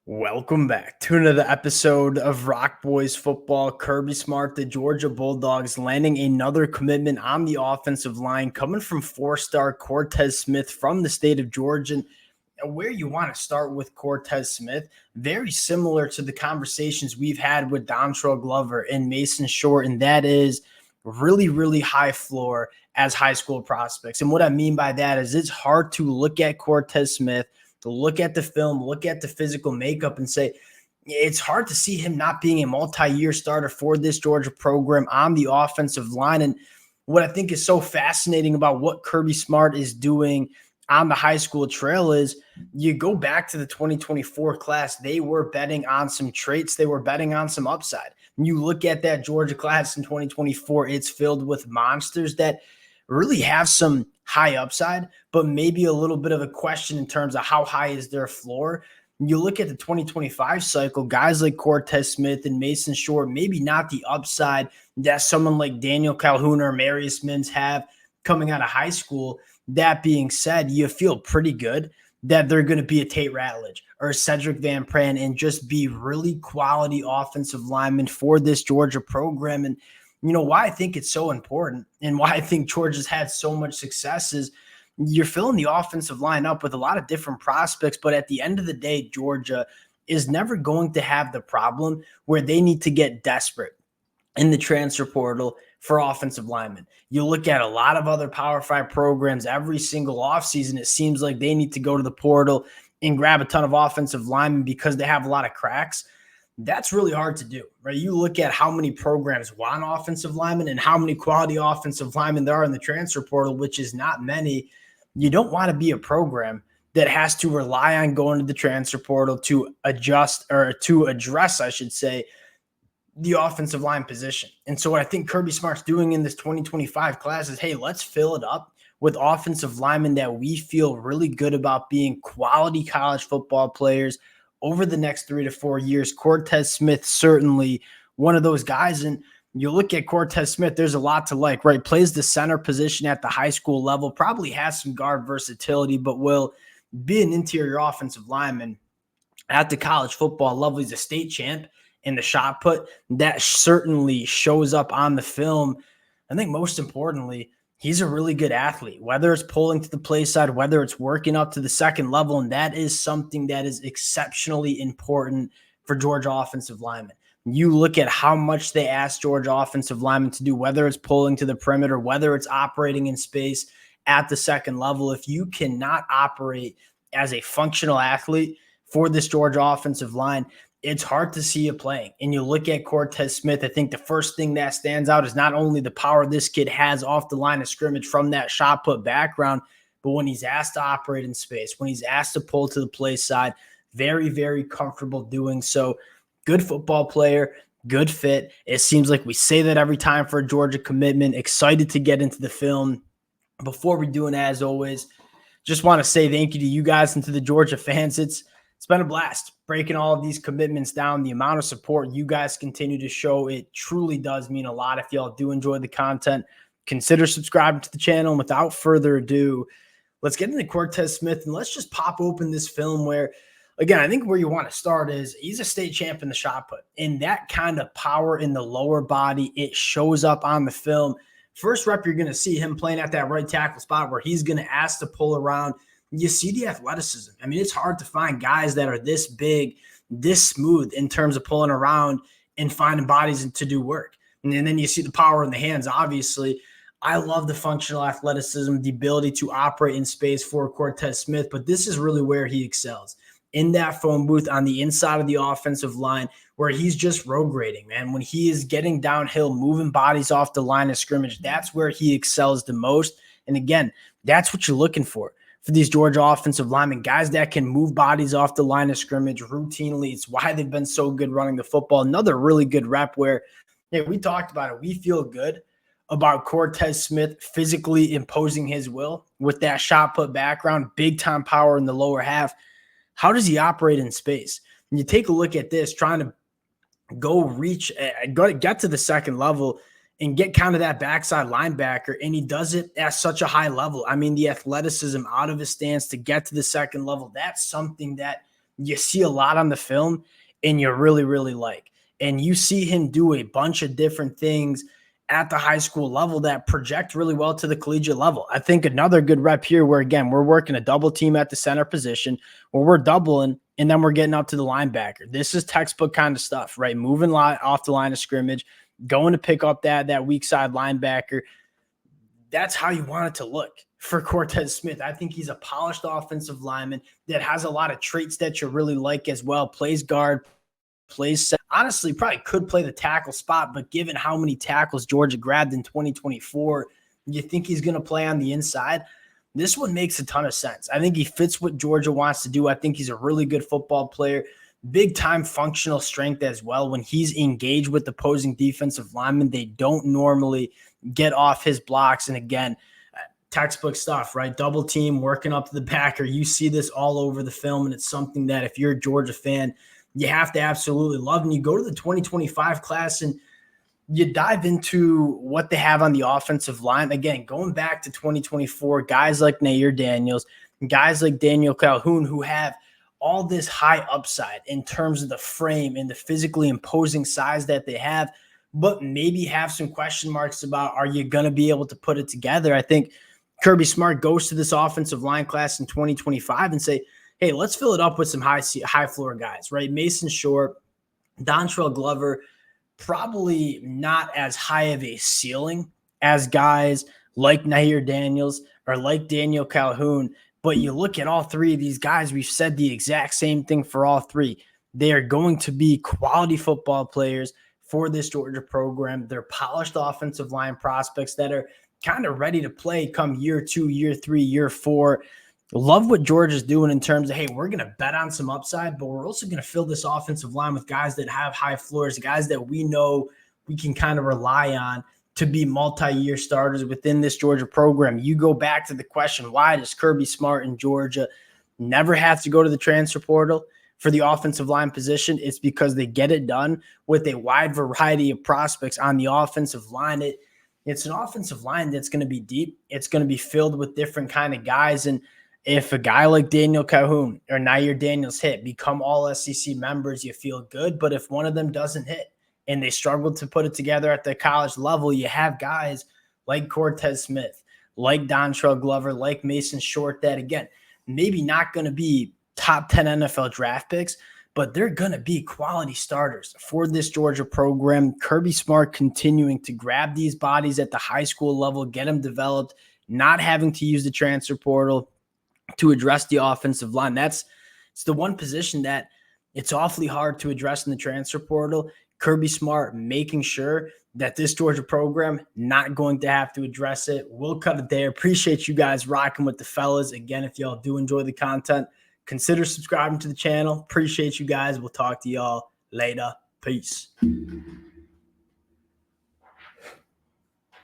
Welcome back to another episode of Rock Boys Football. Kirby Smart, the Georgia Bulldogs, landing another commitment on the offensive line, coming from four-star Cortez Smith from the state of Georgia. And where you want to start with Cortez Smith, very similar to the conversations we've had with Dontrell Glover and Mason Short, and that is really, really high floor as high school prospects. And what I mean by that is it's hard to look at Cortez Smith, to look at the film, look at the physical makeup and say, it's hard to see him not being a multi-year starter for this Georgia program on the offensive line. And what I think is so fascinating about what Kirby Smart is doing on the high school trail is you go back to the 2024 class, they were betting on some traits. They were betting on some upside. And you look at that Georgia class in 2024, it's filled with monsters that really have some high upside, but maybe a little bit of a question in terms of how high is their floor. You look at the 2025 cycle, guys like Cortez Smith and Mason Short, maybe not the upside that someone like Daniel Calhoun or Marius Mims have coming out of high school. That being said, you feel pretty good that they're going to be a Tate Ratledge or a Cedric Van Pran and just be really quality offensive linemen for this Georgia program. And you know why I think it's so important and why I think Georgia's had so much success is you're filling the offensive line up with a lot of different prospects, but at the end of the day, Georgia is never going to have the problem where they need to get desperate in the transfer portal for offensive linemen. You look at a lot of other Power 5 programs every single offseason, it seems like they need to go to the portal and grab a ton of offensive linemen because they have a lot of cracks. That's really hard to do, right? You look at how many programs want offensive linemen and how many quality offensive linemen there are in the transfer portal, which is not many. You don't want to be a program that has to rely on going to the transfer portal to adjust or to address, I should say, the offensive line position. And so what I think Kirby Smart's doing in this 2025 class is, hey, let's fill it up with offensive linemen that we feel really good about being quality college football players over the next 3 to 4 years. Cortez Smith, certainly one of those guys. And you look at Cortez Smith, there's a lot to like, right? Plays the center position at the high school level, probably has some guard versatility, but will be an interior offensive lineman at the college football level. He's a state champ in the shot put. That certainly shows up on the film. I think most importantly, he's a really good athlete, whether it's pulling to the play side, whether it's working up to the second level. And that is something that is exceptionally important for Georgia offensive linemen. You look at how much they ask Georgia offensive linemen to do, whether it's pulling to the perimeter, whether it's operating in space at the second level. If you cannot operate as a functional athlete for this Georgia offensive line, it's hard to see you playing. And you look at Cortez Smith, I think the first thing that stands out is not only the power this kid has off the line of scrimmage from that shot put background, but when he's asked to operate in space, when he's asked to pull to the play side, very, very comfortable doing so. Good football player, good fit. It seems like we say that every time for a Georgia commitment. Excited to get into the film. Before we do, and as always, just want to say thank you to you guys and to the Georgia fans. It's been a blast breaking all of these commitments down. The amount of support you guys continue to show, it truly does mean a lot. If y'all do enjoy the content, consider subscribing to the channel. And without further ado, let's get into Cortez Smith and let's just pop open this film where, again, I think where you want to start is he's a state champ in the shot put. And that kind of power in the lower body, it shows up on the film. First rep, you're going to see him playing at that right tackle spot where he's going to ask to pull around. You see the athleticism. I mean, it's hard to find guys that are this big, this smooth in terms of pulling around and finding bodies to do work. And then you see the power in the hands, obviously. I love the functional athleticism, the ability to operate in space for Cortez Smith, but this is really where he excels. In that phone booth on the inside of the offensive line where he's just road grading, man. When he is getting downhill, moving bodies off the line of scrimmage, that's where he excels the most. And again, that's what you're looking for these Georgia offensive linemen, guys that can move bodies off the line of scrimmage routinely. It's why they've been so good running the football. Another really good rep where, hey, we talked about it. We feel good about Cortez Smith physically imposing his will with that shot put background, big time power in the lower half. How does he operate in space? And you take a look at this, trying to get to the second level and get kind of that backside linebacker, and he does it at such a high level. I mean, the athleticism out of his stance to get to the second level, that's something that you see a lot on the film and you really, really like. And you see him do a bunch of different things at the high school level that project really well to the collegiate level. I think another good rep here where, again, we're working a double team at the center position where we're doubling and then we're getting up to the linebacker. This is textbook kind of stuff, right? Moving off the line of scrimmage, going to pick up that weak side linebacker. That's how you want it to look for Cortez Smith. I think he's a polished offensive lineman that has a lot of traits that you really like as well. Plays guard, plays center. Honestly, probably could play the tackle spot, but given how many tackles Georgia grabbed in 2024, you think he's going to play on the inside? This one makes a ton of sense. I think he fits what Georgia wants to do. I think he's a really good football player, big time functional strength as well. When he's engaged with opposing defensive linemen, they don't normally get off his blocks. And again, textbook stuff, right? Double team, working up to the backer. You see this all over the film, and it's something that if you're a Georgia fan, you have to absolutely love. And you go to the 2025 class and you dive into what they have on the offensive line. Again, going back to 2024, guys like Nair Daniels, guys like Daniel Calhoun, who have all this high upside in terms of the frame and the physically imposing size that they have, but maybe have some question marks about, are you going to be able to put it together? I think Kirby Smart goes to this offensive line class in 2025 and say, hey, let's fill it up with some high floor guys, right? Mason Short, Dontrell Glover, probably not as high of a ceiling as guys like Nair Daniels or like Daniel Calhoun. But you look at all three of these guys, we've said the exact same thing for all three. They are going to be quality football players for this Georgia program. They're polished offensive line prospects that are kind of ready to play come year 2, year 3, year 4. Love what Georgia's doing in terms of, hey, we're going to bet on some upside, but we're also going to fill this offensive line with guys that have high floors, guys that we know we can kind of rely on to be multi-year starters within this Georgia program. You go back to the question, why does Kirby Smart in Georgia never have to go to the transfer portal for the offensive line position? It's because they get it done with a wide variety of prospects on the offensive line. It's an offensive line that's going to be deep. It's going to be filled with different kind of guys. And if a guy like Daniel Calhoun or Nair Daniels hit, become all SEC members, you feel good. But if one of them doesn't hit and they struggle to put it together at the college level, you have guys like Cortez Smith, like Dontrell Glover, like Mason Short that, again, maybe not going to be top 10 NFL draft picks, but they're going to be quality starters for this Georgia program. Kirby Smart continuing to grab these bodies at the high school level, get them developed, not having to use the transfer portal to address the offensive line. It's the one position that it's awfully hard to address in the transfer portal. Kirby Smart making sure that this Georgia program not going to have to address it. We'll cut it there. Appreciate you guys rocking with the fellas. Again, if y'all do enjoy the content, consider subscribing to the channel. Appreciate you guys. We'll talk to y'all later. Peace.